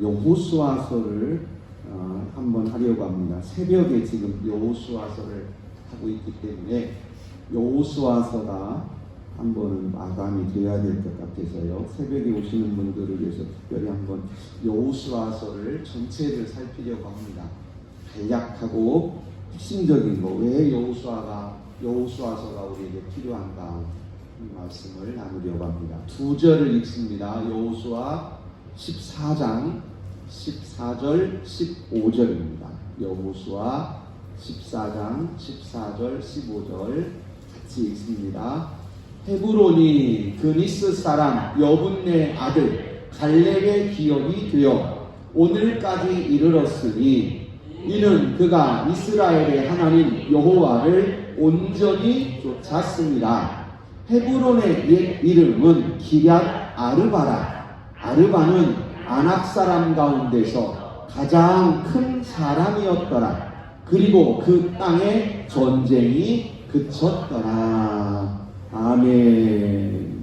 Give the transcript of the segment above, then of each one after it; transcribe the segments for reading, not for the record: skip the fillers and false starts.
여호수아서를 한번 하려고 합니다. 새벽에 지금 여호수아서를 하고 있기 때문에 여호수아서가 한번은 마감이 되어야 될 것 같아서요. 새벽에 오시는 분들을 위해서 특별히 한번 여호수아서를 전체를 살피려고 합니다. 간략하고 핵심적인 거, 왜 여호수아서가 우리에게 필요한가 이 말씀을 나누려고 합니다. 두 절을 읽습니다. 여호수아 14장 14절 15절입니다. 여호수아 14장 14절 15절 같이 읽습니다. 헤브론이 그니스 사람 여분네 아들 갈렙의 기업이 되어 오늘까지 이르렀으니 이는 그가 이스라엘의 하나님 여호와를 온전히 쫓았습니다. 헤브론의 옛 이름은 기럇 아르바라. 아르바는 아낙 사람 가운데서 가장 큰 사람이었더라. 그리고 그 땅에 전쟁이 그쳤더라. 아멘.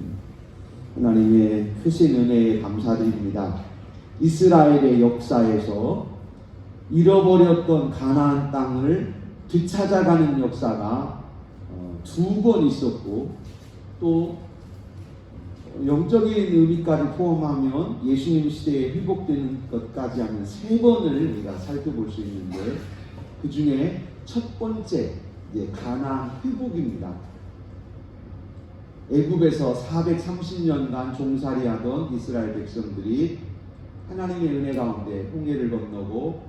하나님의 크신 은혜에 감사드립니다. 이스라엘의 역사에서 잃어버렸던 가나안 땅을 되찾아가는 역사가 두 번 있었고, 또 영적인 의미까지 포함하면 예수님 시대에 회복되는 것까지 하면 세 번을 우리가 살펴볼 수 있는데, 그 중에 첫 번째 가나안 회복입니다. 애굽에서 430년간 종살이하던 이스라엘 백성들이 하나님의 은혜 가운데 홍해를 건너고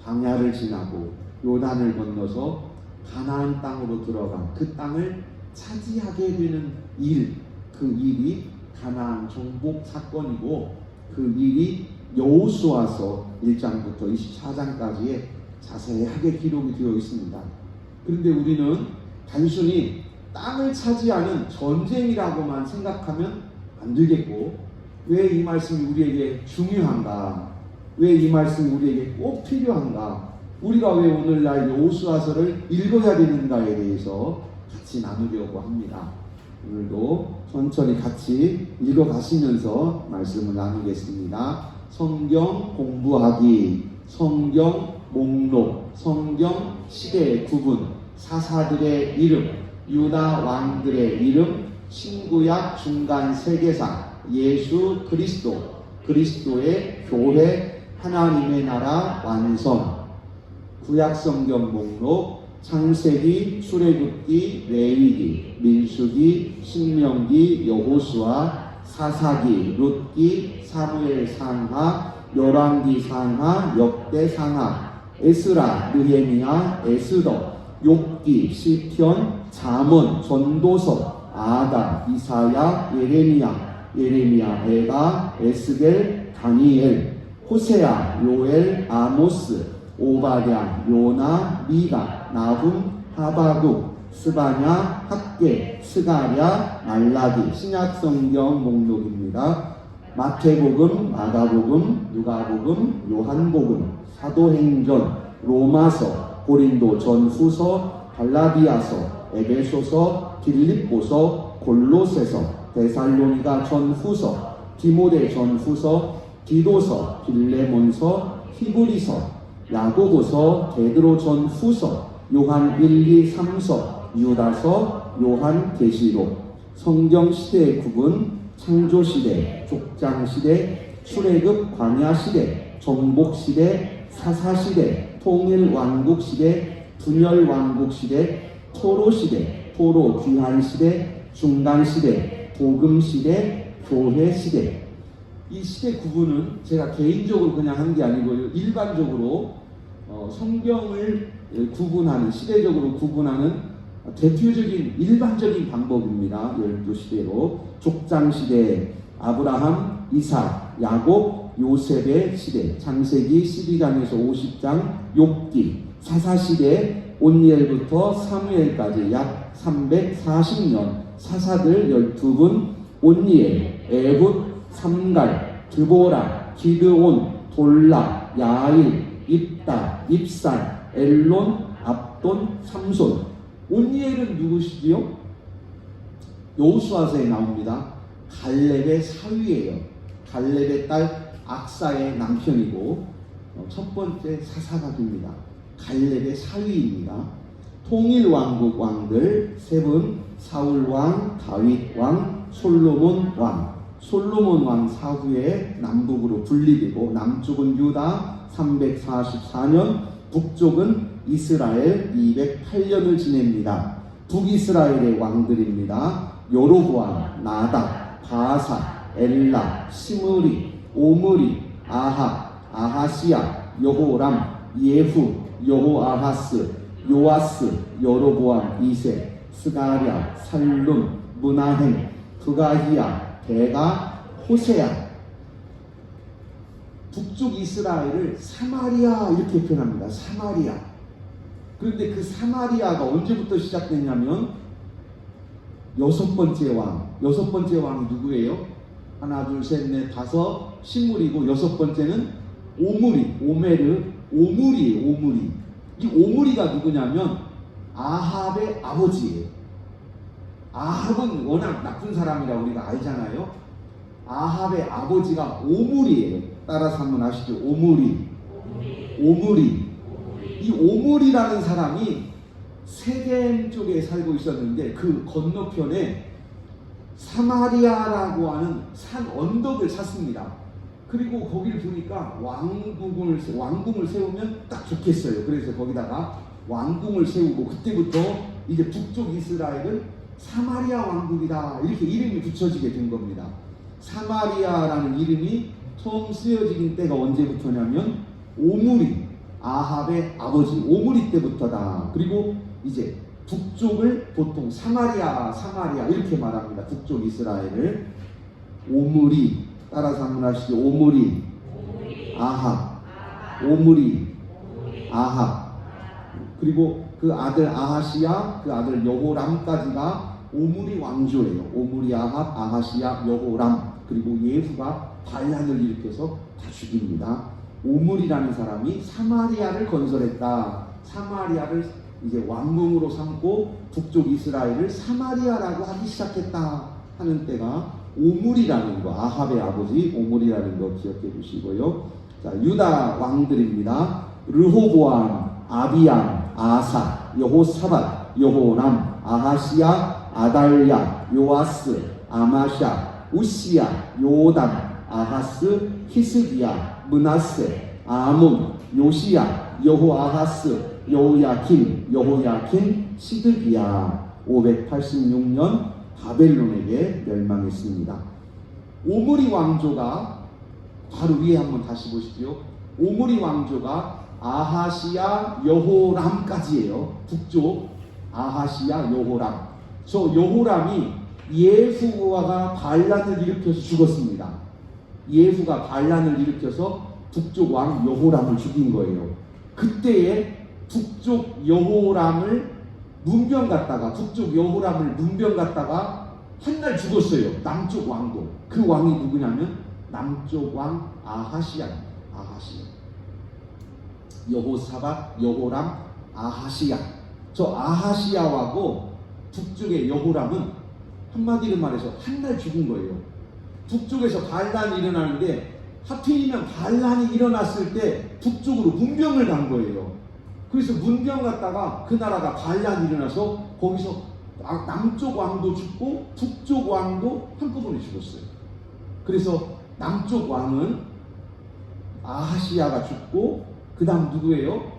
광야를 지나고 요단을 건너서 가나안 땅으로 들어간 그 땅을 차지하게 되는 일, 그 일이 가나안 정복 사건이고, 그 일이 여호수아서 1장부터 24장까지에 자세하게 기록이 되어 있습니다. 그런데 우리는 단순히 땅을 차지하는 전쟁이라고만 생각하면 안 되겠고, 왜 이 말씀이 우리에게 중요한가? 왜 이 말씀이 우리에게 꼭 필요한가? 우리가 왜 오늘날 여호수아서를 읽어야 되는가에 대해서 같이 나누려고 합니다. 오늘도 천천히 같이 읽어가시면서 말씀을 나누겠습니다. 성경 공부하기, 성경 목록, 성경 시대 구분, 사사들의 이름, 유다 왕들의 이름, 신구약 중간 세계사, 예수 그리스도, 그리스도의 교회, 하나님의 나라 완성, 구약성경 목록, 창세기, 출애굽기, 레위기, 민수기, 신명기, 여호수아, 사사기, 룻기, 사무엘 상하, 열왕기 상하, 역대 상하, 에스라, 느헤미야, 에스더, 욥기, 시편, 잠언, 전도서, 아가, 이사야, 예레미야, 에가, 에스겔, 다니엘, 호세아, 요엘, 아모스, 오바댜, 요나, 미가, 나훔, 하바국, 스바냐, 학계, 스가랴, 말라기, 신약성경 목록입니다. 마태복음, 마가복음, 누가복음, 요한복음, 사도행전, 로마서, 고린도 전후서, 갈라디아서, 에베소서, 빌립보서, 골로새서, 데살로니가 전후서, 디모데 전후서, 디도서, 빌레몬서, 히브리서, 야고보서, 베드로 전후서, 요한 1, 2, 3서, 유다서, 요한 계시록, 성경 시대의 구분, 창조시대, 족장시대, 출애굽 광야시대, 정복시대, 사사시대, 통일왕국시대, 분열왕국시대, 토로시대, 토로 귀환시대, 중간시대, 복음시대, 교회시대. 이 시대 구분은 제가 개인적으로 그냥 한 게 아니고요, 일반적으로 성경을 구분하는, 시대적으로 구분하는 대표적인 일반적인 방법입니다. 12시대로 족장시대, 아브라함, 이삭, 야곱, 요셉의 시대, 창세기 12장에서 50장, 욥기, 사사시대, 온니엘부터 사무엘까지 약 340년, 사사들 12분, 온니엘, 에훗, 삼갈, 드보라, 기드온, 돌라, 야일, 입다, 입산, 엘론, 압돈, 삼손. 온니엘은 누구시지요? 여호수아서에 나옵니다. 갈렙의 사위예요. 갈렙의 딸 악사의 남편이고 첫 번째 사사각입니다. 갈렙의 사위입니다. 통일 왕국 왕들 세 분, 사울 왕, 다윗 왕, 솔로몬 왕. 솔로몬 왕 사후에 남북으로 분리되고 남쪽은 유다 344년, 북쪽은 이스라엘 208년을 지냅니다. 북이스라엘의 왕들입니다. 여로보암, 나답, 바아사, 엘라, 시므리, 오므리, 아합, 아하시야, 여호람, 예후, 여호아하스, 요아스, 여로보암 2세, 스가랴, 살룸, 문하행, 부가히야, 베가, 호세야. 북쪽 이스라엘을 사마리아 이렇게 표현합니다. 사마리아. 그런데 그 사마리아가 언제부터 시작됐냐면 여섯 번째 왕이 누구예요? 하나, 둘, 셋, 넷, 다섯, 시므리고 여섯 번째는 오므리예요. 오므리. 이 오므리가 누구냐면 아합의 아버지예요. 아합은 워낙 나쁜 사람이라 우리가 알잖아요. 아합의 아버지가 오므리예요. 따라서 한번 아시죠? 오므리. 이 오므리라는 사람이 세겜 쪽에 살고 있었는데 그 건너편에 사마리아라고 하는 산 언덕을 샀습니다. 그리고 거기를 보니까 왕궁을 세우면 딱 좋겠어요. 그래서 거기다가 왕궁을 세우고 그때부터 이제 북쪽 이스라엘은 사마리아 왕국이다 이렇게 이름이 붙여지게 된 겁니다. 사마리아라는 이름이 처음 쓰여진 때가 언제부터냐면 오므리, 아합의 아버지 오므리 때부터다. 그리고 이제 북쪽을 보통 사마리아 이렇게 말합니다. 북쪽 이스라엘을 오므리. 따라서 한번 하시죠. 오므리, 아합, 오므리, 아합. 그리고 그 아들 아하시야, 그 아들 여호람까지가 오므리 왕조예요. 오므리, 아합, 아하시야, 여호람. 그리고 예후가 반란을 일으켜서 다 죽입니다. 오므리라는 사람이 사마리아를 건설했다. 사마리아를 이제 왕궁으로 삼고 북쪽 이스라엘을 사마리아라고 하기 시작했다 하는 때가 오므리라는 거, 아합의 아버지 오므리라는 거 기억해 주시고요. 자, 유다 왕들입니다. 르호보암, 아비암, 아사, 여호사밧, 여호람, 아하시야, 아달랴, 요아스, 아마샤, 우시야, 요담, 아하스, 히스기야, 므낫세, 아몬, 요시야, 여호아하스, 여호야킨, 시드기야. 586년 바벨론에게 멸망했습니다. 오므리 왕조가 바로 위에 한번 다시 보십시오. 오므리 왕조가 아하시야, 여호람까지예요. 북쪽 아하시야, 여호람. 저 여호람이 예후가 반란을 일으켜서 죽었습니다. 예후가 반란을 일으켜서 북쪽 왕 여호람을 죽인 거예요. 그때에 북쪽 여호람을 문병 갔다가 한 날 죽었어요. 남쪽 왕도. 그 왕이 누구냐면 남쪽 왕 아하시야. 여호사밧, 여호람, 아하시야. 저 아하시야하고 북쪽의 여호람은 한마디로 말해서 한 날 죽은 거예요. 북쪽에서 반란이 일어나는데 하필이면 반란이 일어났을 때 북쪽으로 문병을 간 거예요. 그래서 문병 갔다가 그 나라가 반란이 일어나서 거기서 남쪽 왕도 죽고 북쪽 왕도 한꺼번에 죽었어요. 그래서 남쪽 왕은 아하시야가 죽고 그 다음 누구예요?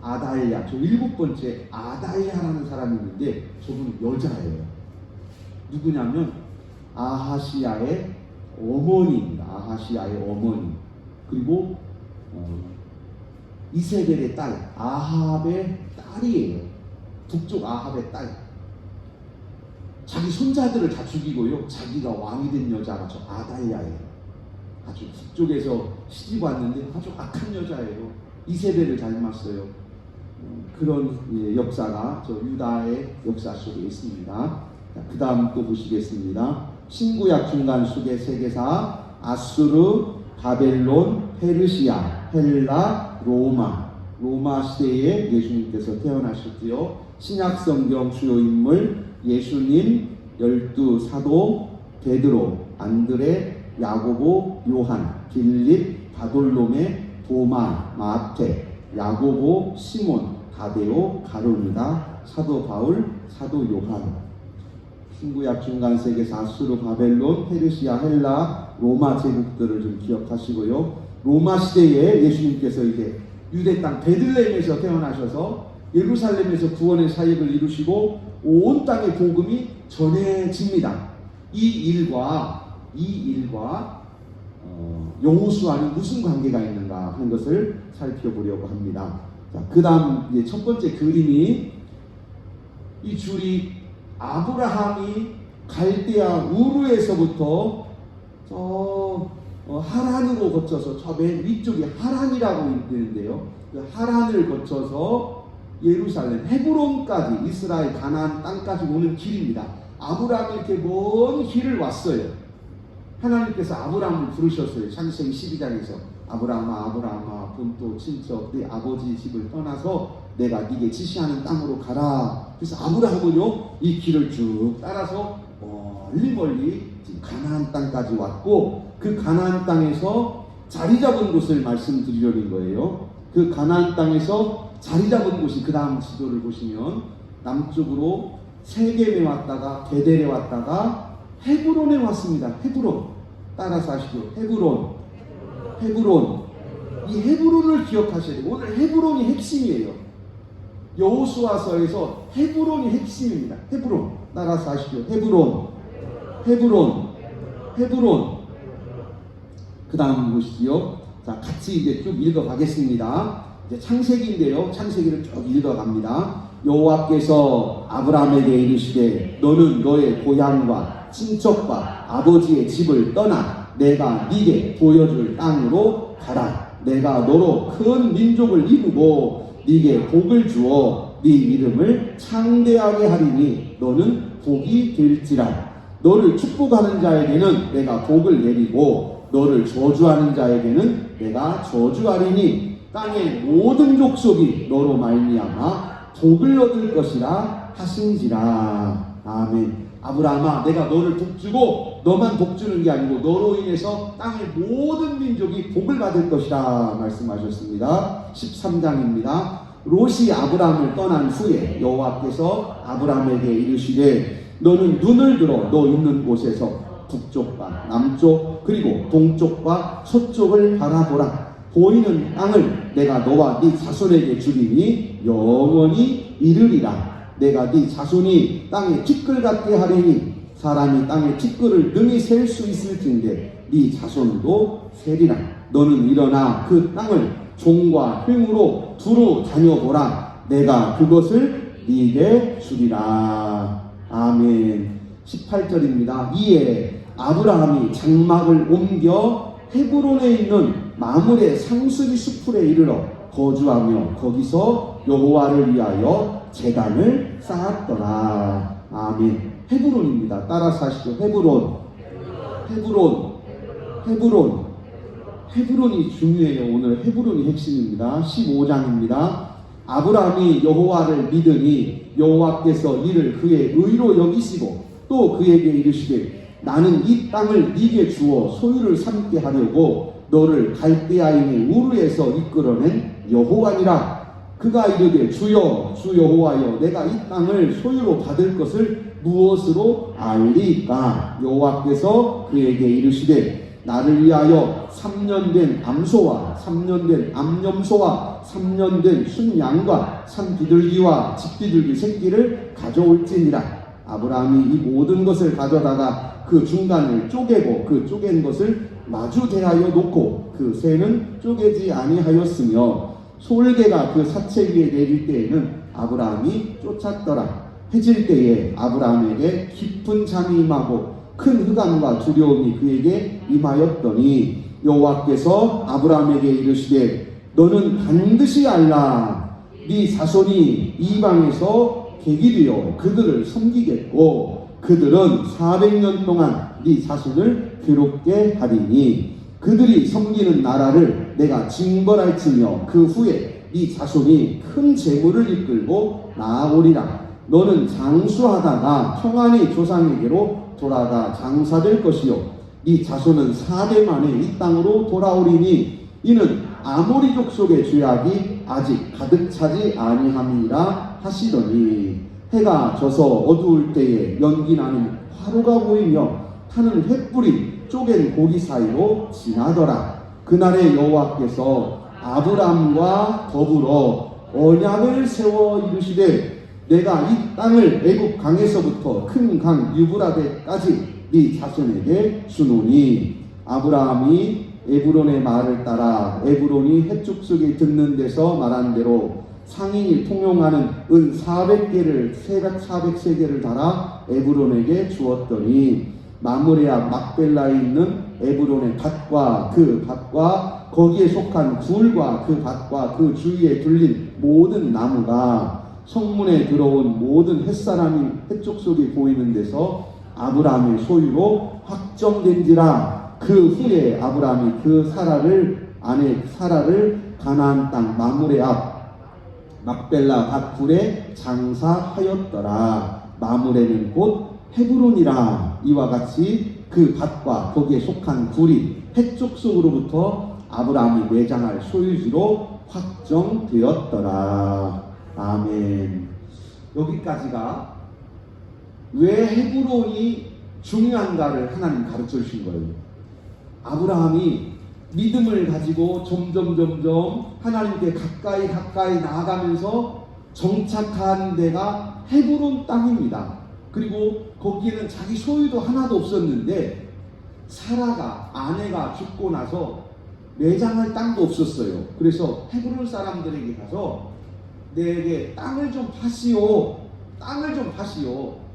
아달랴. 저 일곱 번째 아달랴라는 사람이 있는데 저분은 여자예요. 누구냐면 아하시야의 어머니입니다. 아하시야의 어머니. 그리고 이세벨의 딸, 아합의 딸이에요. 북쪽 아합의 딸. 자기 손자들을 다 죽이고요. 자기가 왕이 된 여자가 저 아달랴예요. 아주 북쪽에서 시집 왔는데 아주 악한 여자예요. 이세벨을 닮았어요. 그런 역사가 저 유다의 역사 속에 있습니다. 그 다음 또 보시겠습니다. 신구약 중간 속의 세계사 아수르, 바벨론, 페르시아, 헬라, 로마 시대에 예수님께서 태어나셨지요. 신약성경 주요 인물 예수님, 12 사도, 베드로, 안드레, 야고보, 요한, 빌립, 바돌로메, 도마, 마테, 야고보, 시몬, 다데오, 가룟유다, 사도 바울, 사도 요한. 신구약 중간세계에서 아수르, 바벨론, 페르시아, 헬라, 로마 제국들을 좀 기억하시고요. 로마 시대에 예수님께서 이제 유대 땅 베들레헴에서 태어나셔서 예루살렘에서 구원의 사역을 이루시고 온 땅의 복음이 전해집니다. 이 일과 여호수아는 무슨 관계가 있는가 하는 것을 살펴보려고 합니다. 자, 그 다음 이제 첫 번째 그림이 이 줄이 아브라함이 갈대아 우르에서부터 하란으로 거쳐서 저 맨 위쪽이 하란이라고 있는데요. 그 하란을 거쳐서 예루살렘, 헤브론까지 이스라엘 가나안 땅까지 오는 길입니다. 아브라함이 이렇게 먼 길을 왔어요. 하나님께서 아브라함을 부르셨어요. 창세기 12장에서 아브라함아 본토 친척 네 아버지 집을 떠나서 내가 네게 지시하는 땅으로 가라. 그래서 아브라함은요 이 길을 쭉 따라서 멀리 지금 가나안 땅까지 왔고 그 가나안 땅에서 자리 잡은 곳을 말씀드리려는 거예요. 그 가나안 땅에서 자리 잡은 곳이 그 다음 지도를 보시면 남쪽으로 세겜에 왔다가 베델에 왔다가 헤브론에 왔습니다. 헤브론 따라서 하시죠. 헤브론. 이 헤브론을 기억하셔야 돼요. 오늘 헤브론이 핵심이에요. 여호수아서에서 헤브론이 핵심입니다. 헤브론 따라서 하시죠. 헤브론. 그 다음 보시죠. 자, 같이 이제 쭉 읽어가겠습니다. 이제 창세기인데요. 창세기를 쭉 읽어갑니다. 여호와께서 아브라함에게 이르시되 너는 너의 고향과 친척과 아버지의 집을 떠나 내가 네게 보여줄 땅으로 가라. 내가 너로 큰 민족을 이루고 네게 복을 주어 네 이름을 창대하게 하리니 너는 복이 될지라. 너를 축복하는 자에게는 내가 복을 내리고 너를 저주하는 자에게는 내가 저주하리니 땅의 모든 족속이 너로 말미암아 복을 얻을 것이라 하신지라. 아멘. 아브라함아, 내가 너를 복주고 너만 복주는 게 아니고 너로 인해서 땅의 모든 민족이 복을 받을 것이라 말씀하셨습니다. 13장입니다. 롯이 아브라함을 떠난 후에 여호와께서 아브라함에게 이르시되 너는 눈을 들어 너 있는 곳에서 북쪽과 남쪽 그리고 동쪽과 서쪽을 바라보라. 보이는 땅을 내가 너와 네 자손에게 주리니 영원히 이르리라. 내가 네 자손이 땅에 티끌 같게 하리니 사람이 땅에 티끌을 능히 셀 수 있을진데 네 자손도 세리라. 너는 일어나 그 땅을 종과 횡으로 두루 다녀보라. 내가 그것을 네게 주리라. 아멘. 18절입니다. 이에 아브라함이 장막을 옮겨 헤브론에 있는 마므레 상수리 숲에 이르러 거주하며 거기서 여호와를 위하여 제단을 쌓았더라. 아멘. 헤브론입니다. 따라서 하시죠. 헤브론이 중요해요. 오늘 헤브론이 핵심입니다. 15장입니다. 아브라함이 여호와를 믿으니 여호와께서 이를 그의 의로 여기시고 또 그에게 이르시되 나는 이 땅을 네게 주어 소유를 삼게 하려고 너를 갈대아인의 우르에서 이끌어낸 여호와니라. 그가 이르되 주여 주 여호와여 내가 이 땅을 소유로 받을 것을 무엇으로 알리까? 여호와께서 그에게 이르시되 나를 위하여 3년 된 암소와 3년 된 암염소와 3년 된 순양과 산비둘기와 집비둘기 새끼를 가져올지니라. 아브라함이 이 모든 것을 가져다가 그 중간을 쪼개고 그 쪼갠 것을 마주 대하여 놓고 그 새는 쪼개지 아니하였으며 솔개가 그 사체 위에 내릴 때에는 아브라함이 쫓았더라. 해질 때에 아브라함에게 깊은 잠이 임하고 큰 흑암과 두려움이 그에게 임하였더니 여호와께서 아브라함에게 이르시되 너는 반드시 알라. 네 자손이 이방에서 객이 되어 그들을 섬기겠고 그들은 400년 동안 네 자손을 괴롭게 하리니 그들이 섬기는 나라를 내가 징벌할지며 그 후에 네 자손이 큰 재물을 이끌고 나아오리라. 너는 장수하다가 평안히 조상에게로 돌아가 장사될 것이요 네 자손은 4대 만에 이 땅으로 돌아오리니 이는 아모리족 속의 죄악이 아직 가득 차지 아니함이라 하시더니 해가 져서 어두울 때에 연기 나는 화로가 보이며 타는 횃불이 쪼갠 고기 사이로 지나더라. 그날에 여호와께서 아브람과 더불어 언약을 세워 이르시되 내가 이 땅을 애굽 강에서부터 큰 강 유브라데까지 네 자손에게 주노니 아브라함이 에브론의 말을 따라 에브론이 헷족 속에 듣는 데서 말한 대로 상인이 통용하는 은 400개를 400세계를 달아 에브론에게 주었더니 마므레 앞 막벨라에 있는 에브론의 밭과 그 밭과 거기에 속한 굴과 그 밭과 그 주위에 둘린 모든 나무가 성문에 들어온 모든 햇사람이 햇족 속에 보이는 데서 아브라함의 소유로 확정된지라. 그 후에 아브라함이 그 아내 사라를 가나안 땅 마므레 앞 막벨라 밭굴에 장사하였더라. 마므레는 곧 헤브론이라. 이와 같이 그 밭과 거기에 속한 굴이 햇족 속으로부터 아브라함이 매장할 소유지로 확정되었더라. 아멘. 여기까지가 왜 헤브론이 중요한가를 하나님 가르쳐 주신 거예요. 아브라함이 믿음을 가지고 점점 하나님께 가까이 나아가면서 정착한 데가 헤브론 땅입니다. 그리고 거기에는 자기 소유도 하나도 없었는데 사라가 아내가 죽고 나서 매장할 땅도 없었어요. 그래서 헤브론 사람들에게 가서 내게 땅을 좀 파시오.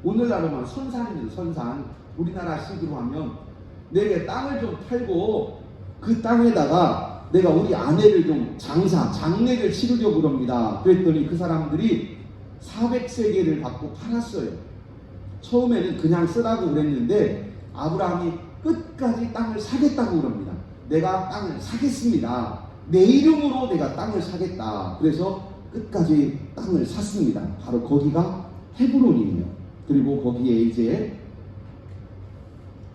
오늘날로만 선산입니다. 선산. 우리나라 식으로 하면 내게 땅을 좀 팔고 그 땅에다가 내가 우리 아내를 좀 장례를 치르려고 그럽니다. 그랬더니 그 사람들이 400세겔을 받고 팔았어요. 처음에는 그냥 쓰라고 그랬는데 아브라함이 끝까지 땅을 사겠다고 그럽니다. 내가 땅을 사겠습니다. 내 이름으로 내가 땅을 사겠다. 그래서 끝까지 땅을 샀습니다. 바로 거기가 헤브론이에요. 그리고 거기에 이제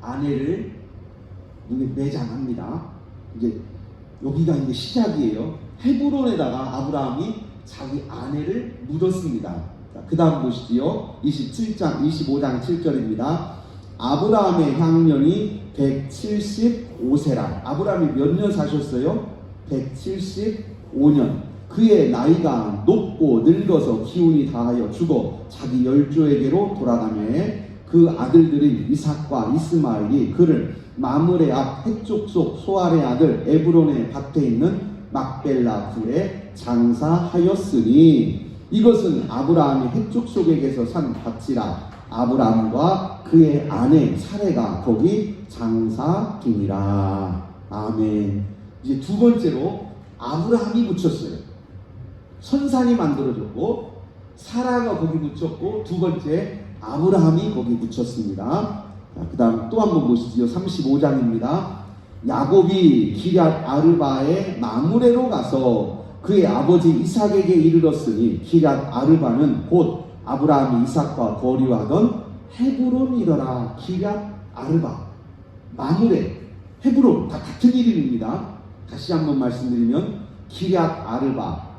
아내를 매장합니다. 이제 여기가 이제 시작이에요. 헤브론에다가 아브라함이 자기 아내를 묻었습니다. 그 다음 보시지요. 25장 7절입니다. 아브라함의 향년이 175세라. 아브라함이 몇 년 사셨어요? 175년. 그의 나이가 높고 늙어서 기운이 다하여 죽어 자기 열조에게로 돌아가며 그 아들들인 이삭과 이스마엘이 그를 마므레 앞 햇족 속 소알의 아들 에브론의 밭에 있는 막벨라 굴에 장사하였으니 이것은 아브라함이 햇족 속에게서 산 밭이라. 아브라함과 그의 아내 사레가 거기 장사하니라. 아멘. 이제 두 번째로 아브라함이 묻혔어요. 선산이 만들어졌고 사라가 거기 묻혔고 두 번째 아브라함이 거기 묻혔습니다. 그 다음 또 한번 보시죠. 35장입니다. 야곱이 기럇 아르바의 마므레로 가서 그의 아버지 이삭에게 이르렀으니 기럇 아르바는 곧 아브라함이 이삭과 거류하던 헤브론이더라. 기럇 아르바, 마므레, 헤브론 다 같은 이름입니다. 다시 한번 말씀드리면 기럇 아르바,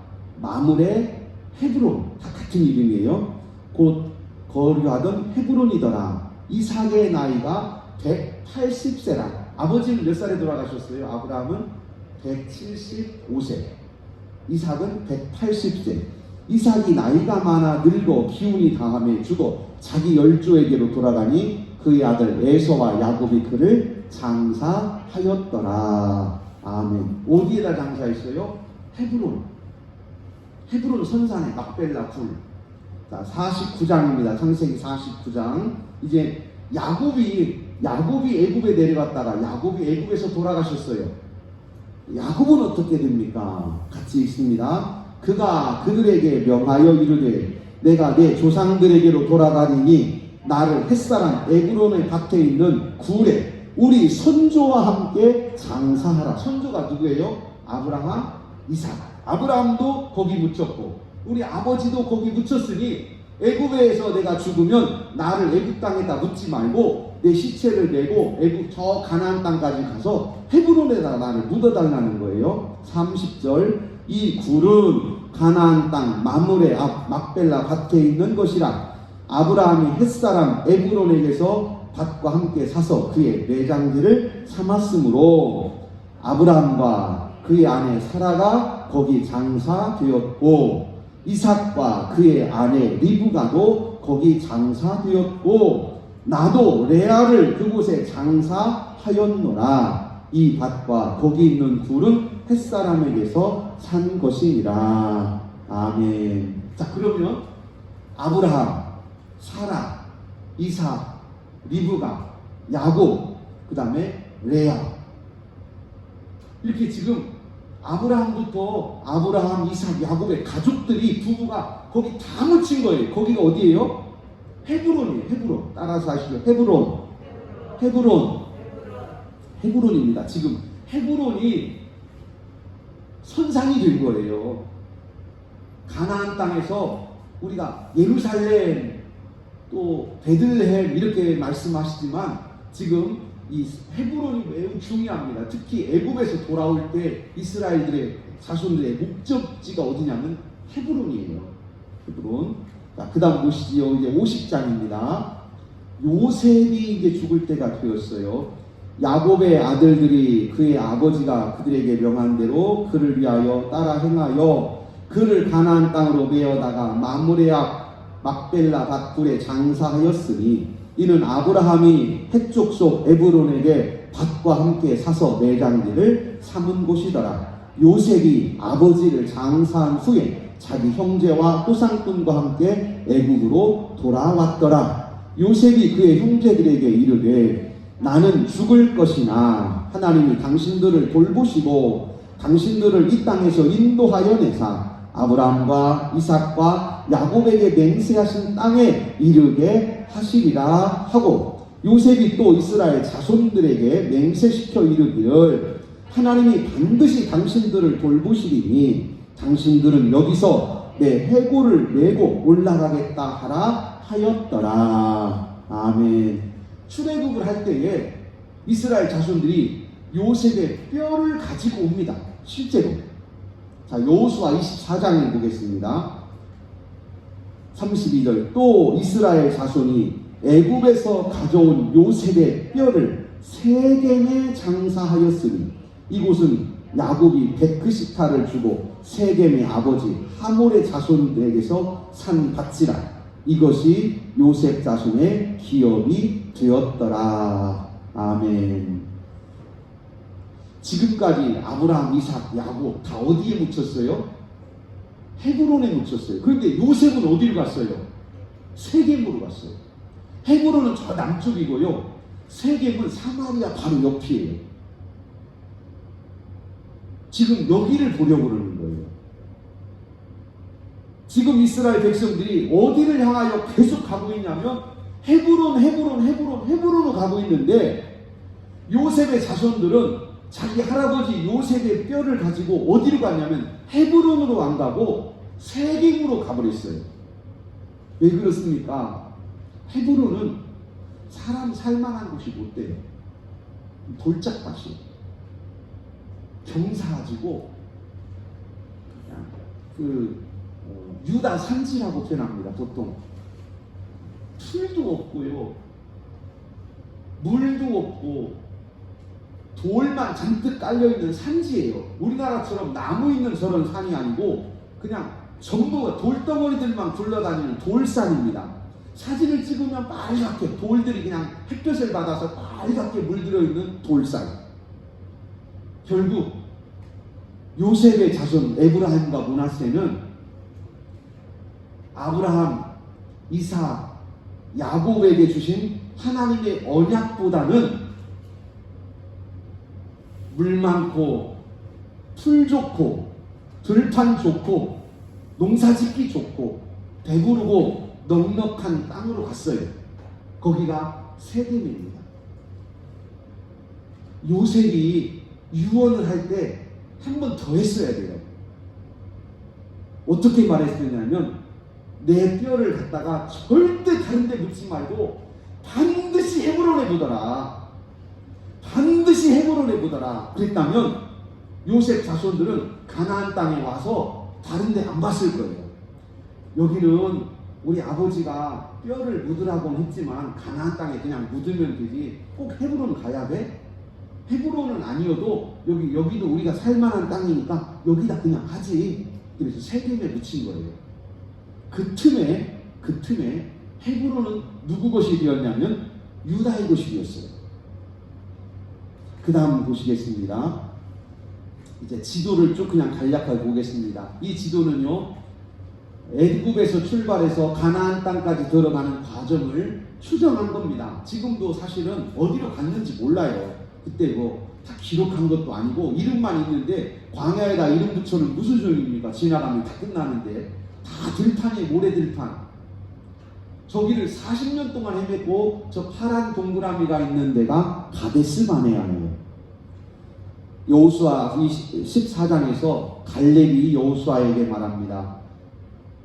마므레, 헤브론 다 같은 이름이에요. 곧 거류하던 헤브론이더라. 이삭의 나이가 180세라. 아버지는 몇 살에 돌아가셨어요? 아브라함은 175세. 이삭은 180세. 이삭이 나이가 많아 늙어 기운이 다함에 죽어 자기 열조에게로 돌아가니 그의 아들 에서와 야곱이 그를 장사하였더라. 아멘. 어디에다 장사했어요? 헤브론. 헤브론 선산의 막벨라 굴. 자, 49장입니다. 창세기 49장. 이제 야곱이 애굽에 내려갔다가 야곱이 애굽에서 돌아가셨어요. 야곱은 어떻게 됩니까? 같이 읽습니다. 그가 그들에게 명하여 이르되 내가 내 조상들에게로 돌아가리니 나를 햇사람 에브론의 밭에 있는 굴에 우리 선조와 함께 장사하라. 선조가 누구예요? 아브라함, 이삭. 아브라함도 거기 묻혔고 우리 아버지도 거기 묻혔으니 애굽에서 내가 죽으면 나를 애굽 땅에다 묻지 말고 내 시체를 메고 애굽 저 가나안 땅까지 가서 헤브론에다 나를 묻어달라는 거예요. 30절 이 굴은 가나안 땅 마므레 앞 막벨라 밭에 있는 것이라. 아브라함이 햇사람 에브론에게서 밭과 함께 사서 그의 매장지를 삼았으므로 아브라함과 그의 아내 사라가 거기 장사되었고 이삭과 그의 아내 리브가도 거기 장사되었고 나도 레아를 그곳에 장사하였노라. 이 밭과 거기 있는 굴은 햇사람에게서 산 것이니라. 아멘. 자, 그러면 아브라함, 사라, 이삭, 리브가, 야곱, 그 다음에 레아, 이렇게 지금 아브라함부터 아브라함, 이삭, 야곱의 가족들이 부부가 거기 다 묻힌 거예요. 거기가 어디예요? 헤브론이에요. 헤브론. 따라서 하시죠. 헤브론입니다. 지금 헤브론이 선상이 된 거예요. 가나안 땅에서 우리가 예루살렘 또 베들레헴 이렇게 말씀하시지만 지금 이 헤브론이 매우 중요합니다. 특히 애굽에서 돌아올 때 이스라엘들의 자손들의 목적지가 어디냐면 헤브론이에요. 헤브론. 자, 그 다음 보시지요. 이제 50장입니다. 요셉이 이제 죽을 때가 되었어요. 야곱의 아들들이 그의 아버지가 그들에게 명한 대로 그를 위하여 따라 행하여 그를 가나안 땅으로 메어다가 마므레 앞 막벨라 밭굴에 장사하였으니 이는 아브라함이 헷족 속 에브론에게 밭과 함께 사서 매장지를 삼은 곳이더라. 요셉이 아버지를 장사한 후에 자기 형제와 호상꾼과 함께 애국으로 돌아왔더라. 요셉이 그의 형제들에게 이르되 나는 죽을 것이나 하나님이 당신들을 돌보시고 당신들을 이 땅에서 인도하여 내사 아브라함과 이삭과 야곱에게 맹세하신 땅에 이르게 하시리라 하고 요셉이 또 이스라엘 자손들에게 맹세시켜 이르기를 하나님이 반드시 당신들을 돌보시리니 당신들은 여기서 내 해골을 메고 올라가겠다 하라 하였더라. 아멘. 출애굽을 할 때에 이스라엘 자손들이 요셉의 뼈를 가지고 옵니다. 실제로. 자, 여호수아 24장을 보겠습니다. 32절 또 이스라엘 자손이 애굽에서 가져온 요셉의 뼈를 세겜에 장사하였으니 이곳은 야곱이 베크시타를 주고 세겜의 아버지 하몰의 자손들에게서 산 밭이라. 이것이 요셉 자손의 기업이 되었더라. 아멘. 지금까지 아브라함, 이삭, 야곱 다 어디에 묻혔어요? 헤브론에 묻혔어요. 그런데 요셉은 어디로 갔어요? 세겜으로 갔어요. 헤브론은 저 남쪽이고요. 세겜은 사마리아 바로 옆이에요. 지금 여기를 보려고 그러는 거예요. 지금 이스라엘 백성들이 어디를 향하여 계속 가고 있냐면 헤브론으로 가고 있는데 요셉의 자손들은 자기 할아버지 요셉의 뼈를 가지고 어디로 갔냐면 헤브론으로 안 가고 세겜으로 가버렸어요. 왜 그렇습니까? 헤브론은 사람 살만한 곳이 못 돼요. 돌짝밭이에요. 경사지고 유다 산지라고 표현합니다. 보통 풀도 없고요, 물도 없고 돌만 잔뜩 깔려있는 산지예요. 우리나라처럼 나무 있는 저런 산이 아니고 그냥 전부가 돌덩어리들만 굴러다니는 돌산입니다. 사진을 찍으면 빨갛게 돌들이 그냥 햇볕을 받아서 빨갛게 물들어 있는 돌산. 결국 요셉의 자손 에브라임과 므낫세는 아브라함, 이삭, 야곱에게 주신 하나님의 언약보다는 물 많고 풀 좋고 들판 좋고 농사짓기 좋고 배부르고 넉넉한 땅으로 갔어요. 거기가 세겜입니다. 요셉이 유언을 할 때 한 번 더 했어야 돼요. 어떻게 말했느냐면 내 뼈를 갖다가 절대 다른 데 묻지 말고 반드시 헤브론에 보더라. 반드시 헤브론에 보더라. 그랬다면 요셉 자손들은 가나안 땅에 와서 다른 데 안 봤을 거예요. 여기는 우리 아버지가 뼈를 묻으라고는 했지만 가나안 땅에 그냥 묻으면 되지 꼭 헤브론 가야 돼? 헤브론은 아니어도 여기도 우리가 살만한 땅이니까 여기다 그냥 하지. 그래서 세겜에 묻힌 거예요. 그 틈에 헤브론은 누구 것이 되었냐면 유다의 것이 되었어요. 그 다음 보시겠습니다. 이제 지도를 쭉 그냥 간략하게 보겠습니다. 이 지도는요, 애굽에서 출발해서 가나안 땅까지 들어가는 과정을 추정한 겁니다. 지금도 사실은 어디로 갔는지 몰라요. 그때 다 기록한 것도 아니고 이름만 있는데 광야에다 이름 붙여는 무슨 소용입니까? 지나가면 다 끝나는데 다 들판이 모래들판. 저기를 40년 동안 헤맸고 저 파란 동그라미가 있는 데가 가데스 바네아예요. 여호수아 14장에서 갈렙이 여호수아에게 말합니다.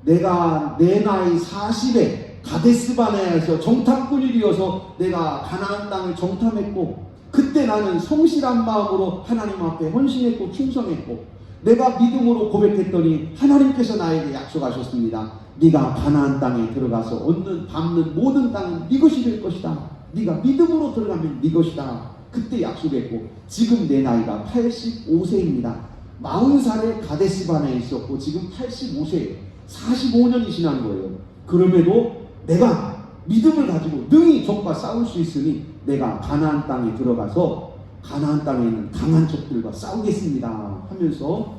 내가 내 나이 40에 가데스 바네아에서 정탐꾼이 되어서 내가 가나안 땅을 정탐했고 그때 나는 성실한 마음으로 하나님 앞에 헌신했고 충성했고 내가 믿음으로 고백했더니 하나님께서 나에게 약속하셨습니다. 네가 가나안 땅에 들어가서 얻는 밟는 모든 땅은 네 것이 될 것이다. 네가 믿음으로 들어가면 네 것이다. 그때 약속했고 지금 내 나이가 85세입니다. 40살에 가데스 바네아에 있었고 지금 85세예요. 45년이 지난 거예요. 그럼에도 내가 믿음을 가지고 능히 적과 싸울 수 있으니 내가 가나안 땅에 들어가서 가나안 땅에 있는 강한 적들과 싸우겠습니다 하면서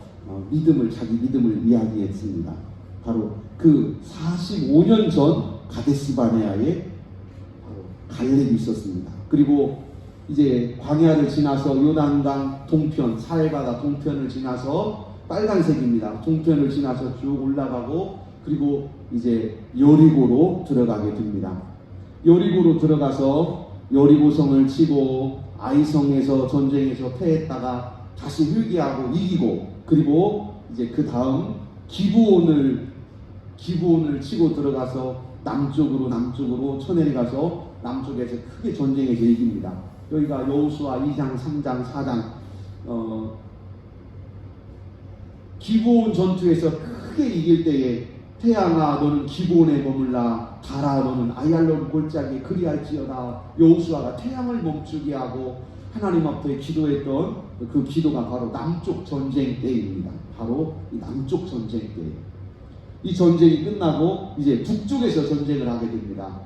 자기 믿음을 이야기했습니다. 바로 그 45년 전 가데스 바네아에 갈렙이 있었습니다. 그리고 이제 광야를 지나서 요단강 동편, 사해바다 동편을 지나서 빨간색입니다. 동편을 지나서 쭉 올라가고 그리고 이제 여리고로 들어가게 됩니다. 여리고로 들어가서 여리고성을 치고 아이성에서 전쟁에서 패했다가 다시 회개하고 이기고 그리고 이제 그 다음 기브온을 치고 들어가서 남쪽으로 쳐내려가서 남쪽에서 크게 전쟁에서 이깁니다. 여기가 여호수아 2장, 3장, 4장 기브온 전투에서 크게 이길 때에 태양아 너는 기브온에 머물라 달아 너는 아얄론 골짜기에 그리할지어다. 여호수아가 태양을 멈추게 하고 하나님 앞에 기도했던 그 기도가 바로 남쪽 전쟁 때입니다. 바로 이 남쪽 전쟁 때. 이 전쟁이 끝나고 이제 북쪽에서 전쟁을 하게 됩니다.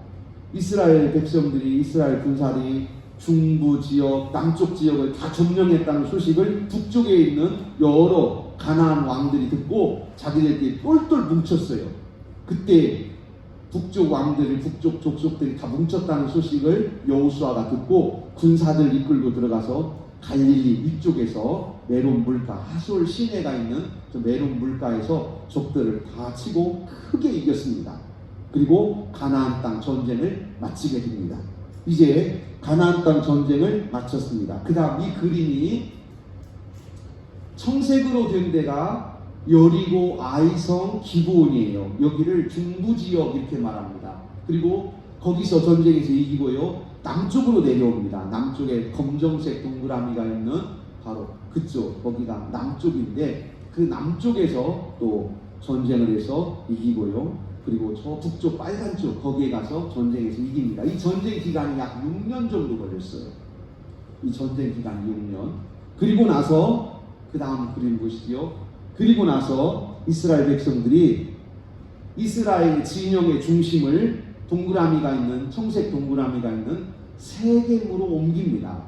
이스라엘 백성들이 이스라엘 군사들이 중부 지역, 남쪽 지역을 다 점령했다는 소식을 북쪽에 있는 여러 가나안 왕들이 듣고 자기들끼리 똘똘 뭉쳤어요. 그때 북쪽 왕들이, 북쪽 족속들이 다 뭉쳤다는 소식을 여호수아가 듣고 군사들 이끌고 들어가서 갈릴리 위쪽에서 메론 물가, 하솔 시내가 있는 저 메론 물가에서 적들을 다 치고 크게 이겼습니다. 그리고 가나안 땅 전쟁을 마치게 됩니다. 이제 가나안 땅 전쟁을 마쳤습니다. 그 다음 이 그림이 청색으로 된 데가 여리고, 아이성, 기브온이에요. 여기를 중부지역 이렇게 말합니다. 그리고 거기서 전쟁에서 이기고요. 남쪽으로 내려옵니다. 남쪽에 검정색 동그라미가 있는 바로 그쪽, 거기가 남쪽인데 그 남쪽에서 또 전쟁을 해서 이기고요. 그리고 저 북쪽 빨간 쪽 거기에 가서 전쟁에서 이깁니다. 이 전쟁 기간이 약 6년 정도 걸렸어요. 이 전쟁 기간 6년. 그리고 나서 그 다음 그림 보시죠. 그리고 나서 이스라엘 백성들이 이스라엘 진영의 중심을 동그라미가 있는 청색 동그라미가 있는 세겜으로 옮깁니다.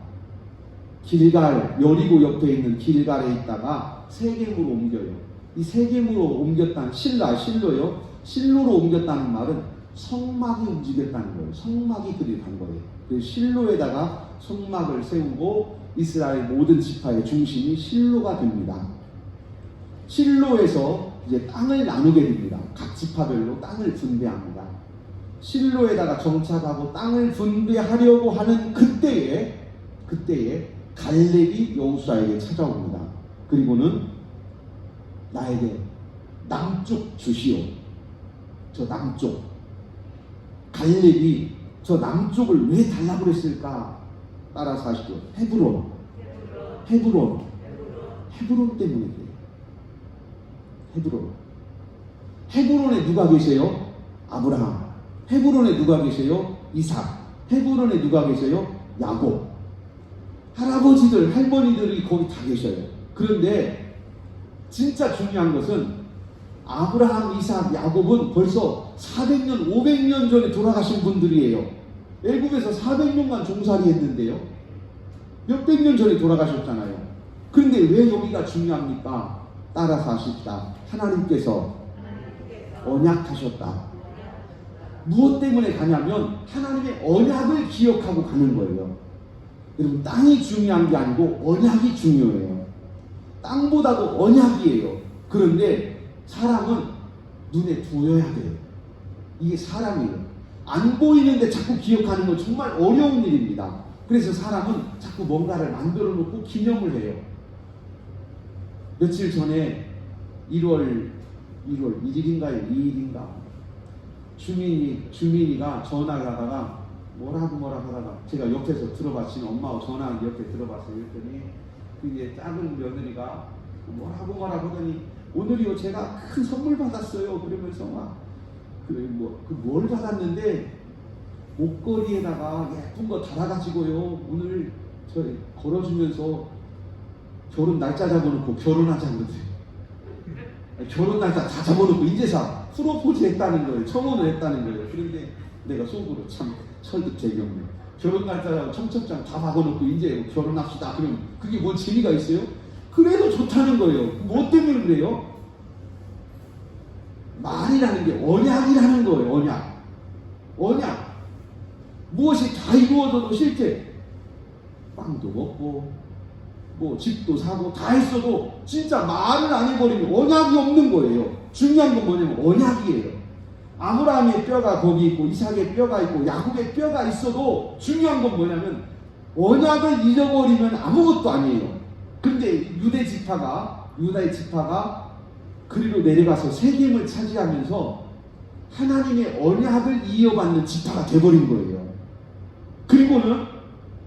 길갈, 여리고 옆에 있는 길갈에 있다가 세겜으로 옮겨요. 이 세겜으로 옮겼다는 실로요. 실로로 옮겼다는 말은 성막이 움직였다는 거예요. 성막이 들이간 거예요. 그래서 실로에다가 성막을 세우고 이스라엘 모든 지파의 중심이 실로가 됩니다. 실로에서 이제 땅을 나누게 됩니다. 각 지파별로 땅을 분배합니다. 실로에다가 정착하고 땅을 분배하려고 하는 그때에 갈렙이 여호수아에게 찾아옵니다. 그리고는 나에게 남쪽 주시오. 저 남쪽. 갈렙이 저 남쪽을 왜 달라고 그랬을까? 따라서 하시죠. 헤브론 때문에 그래요. 헤브론에 누가 계세요? 아브라함. 헤브론에 누가 계세요? 이삭. 헤브론에 누가 계세요? 야곱. 할아버지들, 할머니들이 거기 다 계셔요. 그런데 진짜 중요한 것은 아브라함, 이삭, 야곱은 벌써 400년, 500년 전에 돌아가신 분들이에요. 애굽에서 400년간 종살이 했는데요. 몇백 년 전에 돌아가셨잖아요. 그런데 왜 여기가 중요합니까? 따라서 하십시다. 하나님께서 언약하셨다. 무엇 때문에 가냐면 하나님의 언약을 기억하고 가는 거예요. 여러분, 땅이 중요한 게 아니고 언약이 중요해요. 땅보다도 언약이에요. 그런데 사람은 눈에 보여야 돼요. 이게 사람이에요. 안 보이는데 자꾸 기억하는 건 정말 어려운 일입니다. 그래서 사람은 자꾸 뭔가를 만들어 놓고 기념을 해요. 며칠 전에 1월 1일인가요? 2일인가? 주민이가 전화를 하다가 뭐라고 하다가 제가 옆에서 들어봤지만 엄마하고 전화하는데 옆에 들어봤어요. 그랬더니 그게 작은 며느리가 뭐라고 하더니 오늘이요 제가 큰 선물 받았어요. 그러면서 막 뭘 받았는데 목걸이에다가 예쁜 거 달아가지고요 오늘 저 걸어주면서 결혼 날짜 잡아놓고 결혼하자 그러더니 결혼 날짜 다 잡아놓고 이제서 프로포즈 했다는 거예요. 청혼을 했다는 거예요. 그런데 내가 속으로 참 설득재경네. 결혼 날짜하고 청첩장 다 박아놓고 이제 결혼합시다. 그러면 그게 뭔 재미가 있어요? 그래도 좋다는 거예요. 뭐 때문에 그래요? 말이라는 게 언약이라는 거예요. 언약. 무엇이 다 이루어져도 실제 빵도 먹고 뭐 집도 사고 다 했어도 진짜 말을 안 해버리면 언약이 없는 거예요. 중요한 건 뭐냐면 언약이에요. 아브라함의 뼈가 거기 있고 이삭의 뼈가 있고 야곱의 뼈가 있어도 중요한 건 뭐냐면 언약을 잃어버리면 아무것도 아니에요. 근데 유다의 지파가 그리로 내려가서 세겜을 차지하면서 하나님의 언약을 이어받는 지파가 돼버린 거예요. 그리고는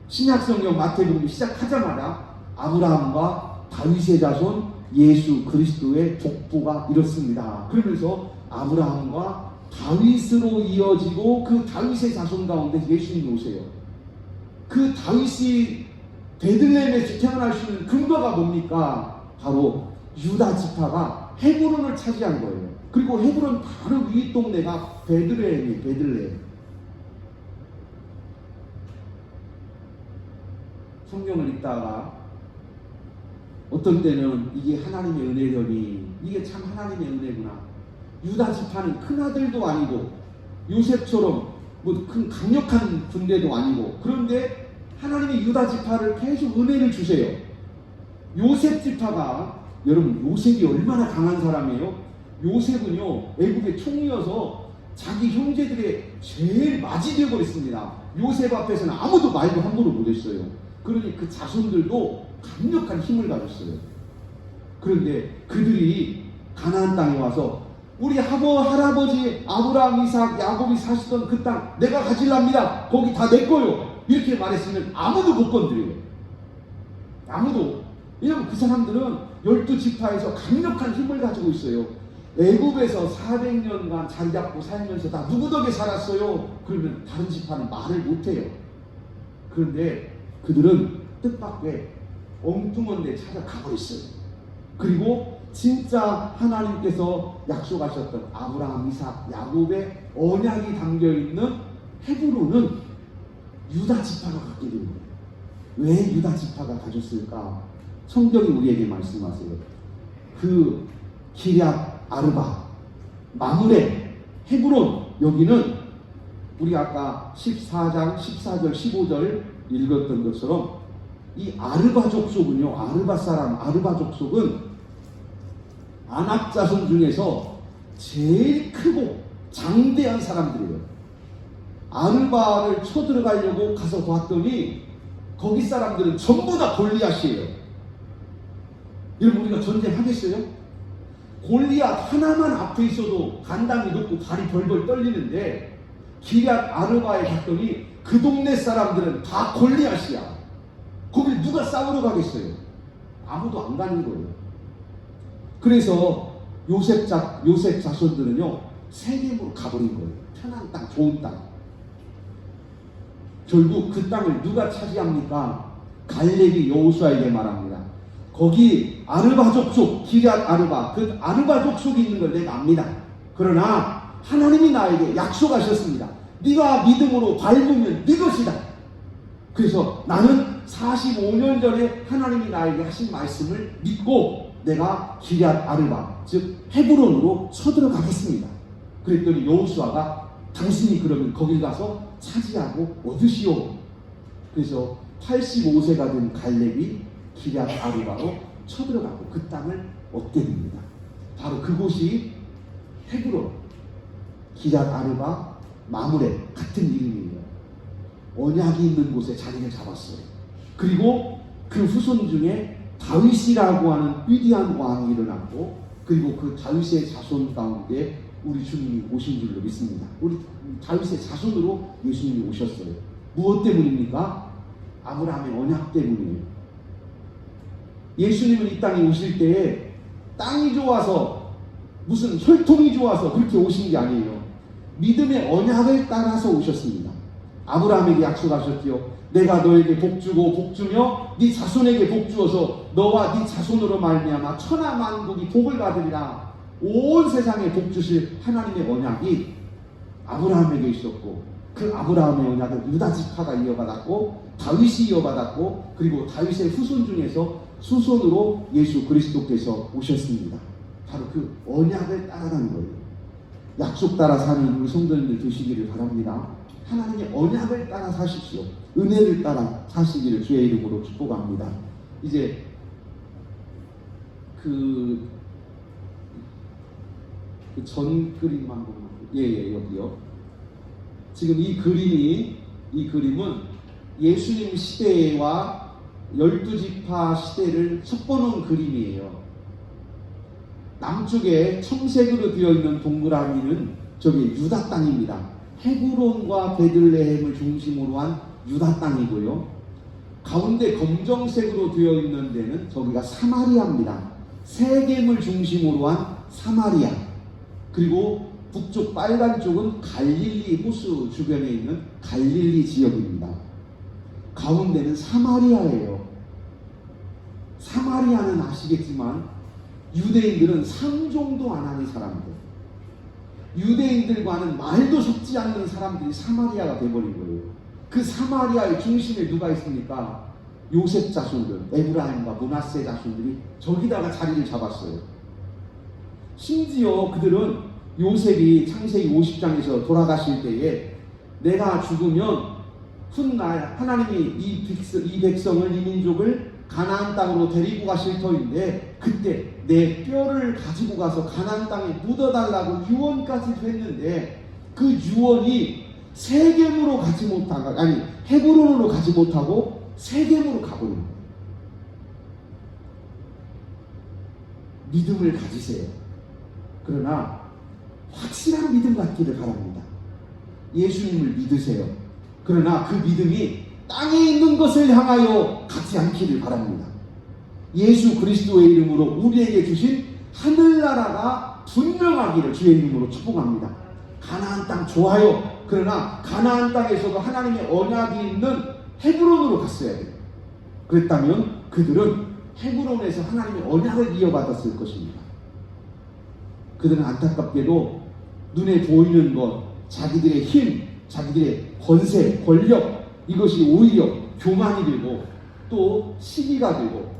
신약성경 마태복음 시작하자마자 아브라함과 다윗의 자손 예수 그리스도의 족보가 이렇습니다. 그러면서 아브라함과 다윗으로 이어지고 그 다윗의 자손 가운데 예수님이 오세요. 그 다윗이 베들레헴에서 태어날 수 있는 근거가 뭡니까? 바로 유다 지파가 헤브론을 차지한 거예요. 그리고 헤브론 바로 위 동네가 베들레헴이에요. 베들레헴. 성경을 읽다가 어떤 때는 이게 하나님의 은혜더니 이게 참 하나님의 은혜구나. 유다 지파는 큰 아들도 아니고 요셉처럼 뭐 큰 강력한 군대도 아니고 그런데 하나님이 유다 지파를 계속 은혜를 주세요. 요셉 지파가 여러분 요셉이 얼마나 강한 사람이에요? 요셉은요 애국의 총리여서 자기 형제들의 제일 맞이 되어버렸습니다. 요셉 앞에서는 아무도 말도 함부로 못했어요. 그러니 그 자손들도 강력한 힘을 가졌어요. 그런데 그들이 가나안 땅에 와서 우리 할아버지 아브라함, 이삭, 야곱이 사시던 그 땅 내가 가질랍니다. 거기 다 내 거요. 이렇게 말했으면 아무도 못 건드려요. 아무도. 왜냐하면 그 사람들은 12지파에서 강력한 힘을 가지고 있어요. 애굽에서 400년간 자리 잡고 살면서 다 누구 덕에 살았어요? 그러면 다른 지파는 말을 못해요. 그런데 그들은 뜻밖의 엉뚱한 데 찾아가고 있어요. 그리고 진짜 하나님께서 약속하셨던 아브라함, 이삭, 야곱의 언약이 담겨있는 헤브론은 유다 지파가 갖게 됩니다. 왜 유다 지파가 가졌을까? 성경이 우리에게 말씀하세요. 그 기럇 아르바, 마므레, 헤브론 여기는 우리 아까 14장 14절 15절 읽었던 것처럼 이 아르바 족속은요, 아르바 족속은 아낙 자손 중에서 제일 크고 장대한 사람들이에요. 아르바를 쳐들어가려고 가서 봤더니 거기 사람들은 전부 다 골리앗이에요. 여러분 우리가 전쟁하겠어요? 골리앗 하나만 앞에 있어도 간담이 높고 발이 벌벌 떨리는데 기럇 아르바에 갔더니 그 동네 사람들은 다 골리앗이야. 거길 누가 싸우러 가겠어요? 아무도 안 가는 거예요. 그래서 요셉 자손들은요, 세겜으로 가버린 거예요. 편한 땅, 좋은 땅. 결국 그 땅을 누가 차지합니까? 갈렙이 여호수아에게 말합니다. 거기 아르바 족속, 기럇 아르바, 그 아르바 족속이 있는 걸 내가 압니다. 그러나 하나님이 나에게 약속하셨습니다. 네가 믿음으로 밟으면 네 것이다. 그래서 나는 45년 전에 하나님이 나에게 하신 말씀을 믿고 내가 기럇 아르바, 즉 헤브론으로 쳐들어가겠습니다. 그랬더니 여호수아가 당신이 그러면 거길 가서 차지하고 얻으시오. 그래서 85세가 된 갈렙이 기럇 아르바로 쳐들어가고 그 땅을 얻게 됩니다. 바로 그곳이 헤브론, 기럇 아르바, 마므레 같은 이름이에요. 언약이 있는 곳에 자리를 잡았어요. 그리고 그 후손 중에 다윗이라고 하는 위대한 왕이 일어났고, 그리고 그 다윗의 자손 가운데 우리 주님이 오신 줄로 믿습니다. 우리 다윗의 자손으로 예수님이 오셨어요. 무엇 때문입니까? 아브라함의 언약 때문이에요. 예수님은 이 땅에 오실 때에 땅이 좋아서, 무슨 혈통이 좋아서 그렇게 오신 게 아니에요. 믿음의 언약을 따라서 오셨습니다. 아브라함에게 약속하셨지요. 내가 너에게 복주고 복주며 네 자손에게 복주어서 너와 네 자손으로 말미암아 천하 만국이 복을 받으리라. 온 세상에 복주실 하나님의 언약이 아브라함에게 있었고, 그 아브라함의 언약을 유다 지파가 이어받았고, 다윗이 이어받았고, 그리고 다윗의 후손 중에서 수손으로 예수 그리스도께서 오셨습니다. 바로 그 언약을 따라가는 거예요. 약속 따라 사는 우리 성도님들 되시기를 바랍니다. 하나님의 언약을 따라 사십시오. 은혜를 따라 사시기를 주의 이름으로 축복합니다. 이제 전 그림만 보면, 여기요. 지금 이 그림은 예수님 시대와 12지파 시대를 섞어놓은 그림이에요. 남쪽에 청색으로 되어 있는 동그라미는 저기 유다 땅입니다. 헤브론과 베들레헴을 중심으로 한 유다 땅이고요. 가운데 검정색으로 되어 있는 데는 저기가 사마리아입니다. 세겜을 중심으로 한 사마리아. 그리고 북쪽 빨간 쪽은 갈릴리 호수 주변에 있는 갈릴리 지역입니다. 가운데는 사마리아예요. 사마리아는 아시겠지만 유대인들은 상종도 안 하는 사람들, 유대인들과는 말도 섞지 않는 사람들이 사마리아가 되어버린 거예요. 그 사마리아의 중심에 누가 있습니까? 요셉 자손들, 에브라임과 므낫세 자손들이 저기다가 자리를 잡았어요. 심지어 그들은 요셉이 창세기 50장에서 돌아가실 때에 내가 죽으면 훗날 하나님이 이 백성을, 이 민족을 가나안 땅으로 데리고 가실 터인데 그때 내 뼈를 가지고 가서 가나안 땅에 묻어달라고 유언까지 했는데 그 유언이 세겜으로 가지 못하고, 아니 헤브론으로 가지 못하고 세겜으로 가버린 거예요. 믿음을 가지세요. 그러나 확실한 믿음 갖기를 바랍니다. 예수님을 믿으세요. 그러나 그 믿음이 땅에 있는 것을 향하여 가지 않기를 바랍니다. 예수 그리스도의 이름으로 우리에게 주신 하늘나라가 분명하기를 주의 이름으로 축복합니다. 가나안 땅 좋아요. 그러나 가나안 땅에서도 하나님의 언약이 있는 헤브론으로 갔어야 돼요. 그랬다면 그들은 헤브론에서 하나님의 언약을 이어받았을 것입니다. 그들은 안타깝게도 눈에 보이는 것, 자기들의 힘, 자기들의 권세, 권력, 이것이 오히려 교만이 되고 또 시기가 되고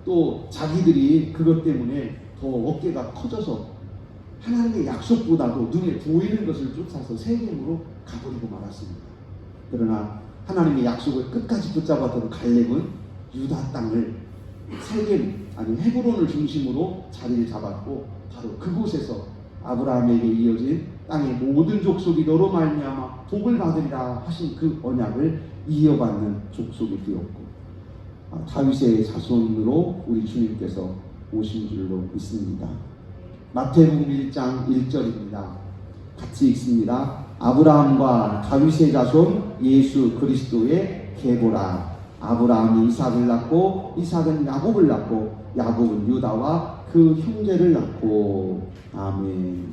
또 자기들이 그것 때문에 더 어깨가 커져서 하나님의 약속보다도 눈에 보이는 것을 쫓아서 세겜으로 가버리고 말았습니다. 그러나 하나님의 약속을 끝까지 붙잡았던 갈렙은 유다 땅을 세겜, 아니 헤브론을 중심으로 자리를 잡았고 바로 그곳에서 아브라함에게 이어진 땅의 모든 족속이 너로 말미암아 복을 받으리라 하신 그 언약을 이어받는 족속이 되었고, 다윗의 자손으로 우리 주님께서 오신 줄로 믿습니다. 마태복음 1장 1절입니다. 같이 읽습니다. 아브라함과 다윗의 자손 예수 그리스도의 계보라. 아브라함이 이삭을 낳고 이삭은 야곱을 낳고 야곱은 유다와 그 형제를 낳고. 아멘.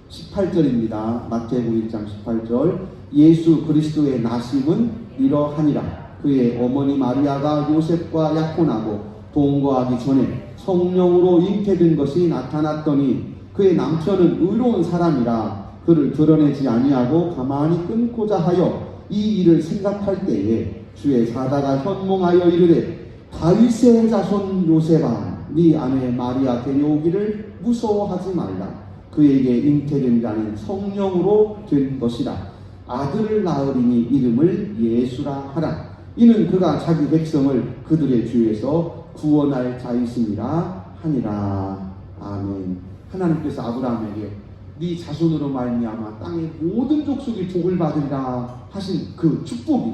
18절입니다. 마태복음 1장 18절. 예수 그리스도의 나심은 이러하니라. 그의 어머니 마리아가 요셉과 약혼하고 동거하기 전에 성령으로 잉태된 것이 나타났더니 그의 남편은 의로운 사람이라 그를 드러내지 아니하고 가만히 끊고자 하여 이 일을 생각할 때에 주의 사다가 현몽하여 이르되 다윗의 자손 요셉아 네 아내 마리아 데려오기를 무서워하지 말라. 그에게 잉태된 자는 성령으로 된 것이라. 아들을 낳으리니 이름을 예수라 하라. 이는 그가 자기 백성을 그들의 죄에서 구원할 자이심이라 하니라. 아멘. 하나님께서 아브라함에게 네 자손으로 말미암아 땅의 모든 족속이 복을 받으리라 하신 그 축복이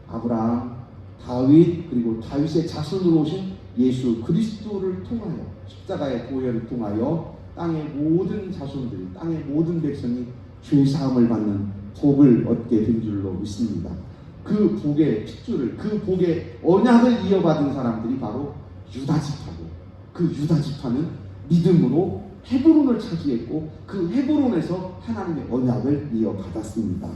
아브라함, 다윗 그리고 다윗의 자손으로 오신 예수 그리스도를 통하여 십자가의 보혈을 통하여 땅의 모든 자손들이 땅의 모든 백성이 죄사함을 받는 복을 얻게 된 줄로 믿습니다. 그 복의 핏줄을 그 복의 언약을 이어받은 사람들이 바로 유다지파고 그 유다지파는 믿음으로 헤브론을 차지했고 그 헤브론에서 하나님의 언약을 이어받았습니다.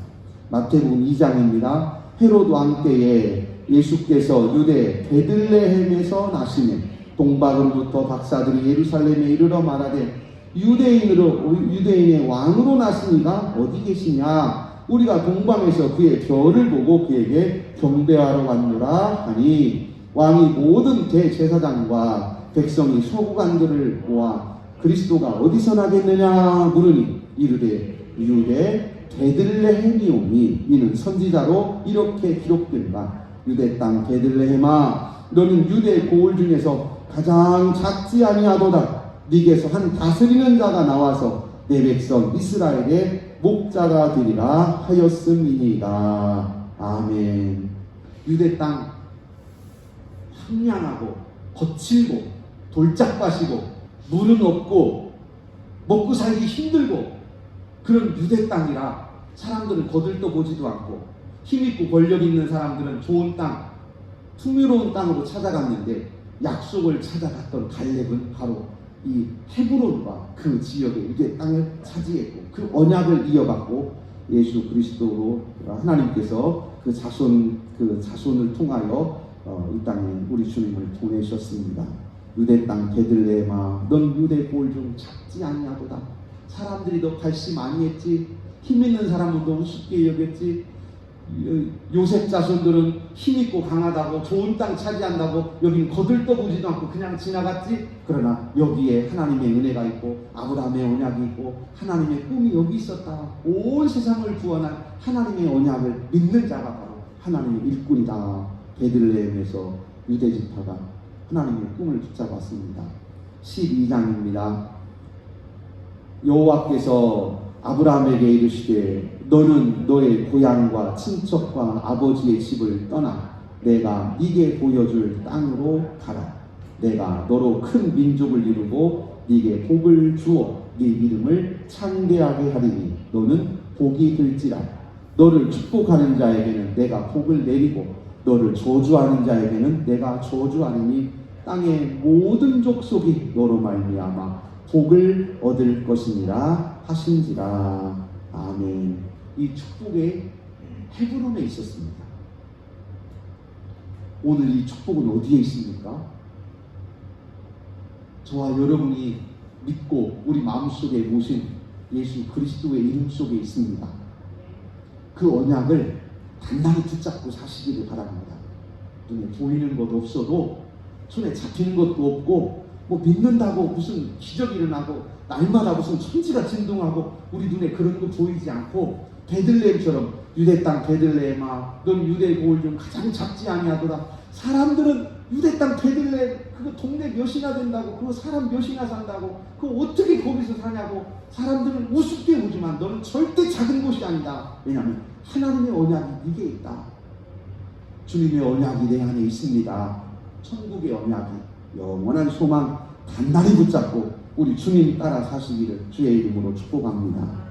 마태복음 2장입니다. 헤롯 왕 때에 예수께서 유대 베들레헴에서 나시매 동방으로부터 박사들이 예루살렘에 이르러 말하되 유대인의 왕으로 나시니가 어디 계시냐? 우리가 동방에서 그의 별을 보고 그에게 경배하러 왔노라 하니 왕이 모든 대제사장과 백성이 서구관들을 모아 그리스도가 어디서 나겠느냐 물으니 이르되 유대 베들레헴이오니 이는 선지자로 이렇게 기록된다. 유대 땅 베들레헴아 너는 유대 고을 중에서 가장 작지 아니하도다. 네게서 한 다스리는 자가 나와서 내 백성 이스라엘의 목자가 되리라 하였음이니이다. 아멘. 유대 땅 황량하고 거칠고 돌짝밭이고 물은 없고 먹고 살기 힘들고 그런 유대 땅이라 사람들은 거들떠 보지도 않고 힘있고 권력 있는 사람들은 좋은 땅, 풍요로운 땅으로 찾아갔는데 약속을 찾아갔던 갈렙은 바로 이 헤브론과 그 지역의 유대 땅을 차지했고 그 언약을 이어받고 예수 그리스도로 하나님께서 그 자손을 통하여 이 땅에 우리 주님을 보내셨습니다. 유대 땅 베들레헴아 넌 유대 고을 중 작지 아니하도다. 사람들이 너 발시 많이 했지. 힘 있는 사람은 너 우습게 여겼지. 요셉 자손들은 힘있고 강하다고 좋은 땅 차지한다고 여긴 거들떠보지도 않고 그냥 지나갔지. 그러나 여기에 하나님의 은혜가 있고 아브라함의 언약이 있고 하나님의 꿈이 여기 있었다. 온 세상을 구원한 하나님의 언약을 믿는 자가 바로 하나님의 일꾼이다. 베들레헴에서 유대지파가 하나님의 꿈을 붙잡았습니다. 12장입니다. 여호와께서 아브라함에게 이르시되 너는 너의 고향과 친척과 아버지의 집을 떠나 내가 네게 보여줄 땅으로 가라. 내가 너로 큰 민족을 이루고 네게 복을 주어 네 이름을 창대하게 하리니 너는 복이 될지라. 너를 축복하는 자에게는 내가 복을 내리고 너를 저주하는 자에게는 내가 저주하리니 땅의 모든 족속이 너로 말미암아 복을 얻을 것이니라 하신지라. 아멘. 이 축복의 헤브론에 있었습니다. 오늘 이 축복은 어디에 있습니까? 저와 여러분이 믿고 우리 마음속에 모신 예수 그리스도의 이름 속에 있습니다. 그 언약을 단단히 붙잡고 사시기를 바랍니다. 눈에 보이는 것 없어도 손에 잡히는 것도 없고 뭐 믿는다고 무슨 기적이 일어나고 날마다 무슨 천지가 진동하고 우리 눈에 그런 거 보이지 않고 베들레헴처럼 유대 땅 베들레헴아 넌 유대 고을 중 가장 작지 아니하더라. 사람들은 유대 땅 베들레헴 그거 동네 몇이나 된다고 그거 사람 몇이나 산다고 그거 어떻게 거기서 사냐고 사람들은 우습게 보지만 너는 절대 작은 곳이 아니다. 왜냐하면 하나님의 언약이 네게 있다. 주님의 언약이 내 안에 있습니다. 천국의 언약이 영원한 소망 단단히 붙잡고 우리 주님 따라 사시기를 주의 이름으로 축복합니다.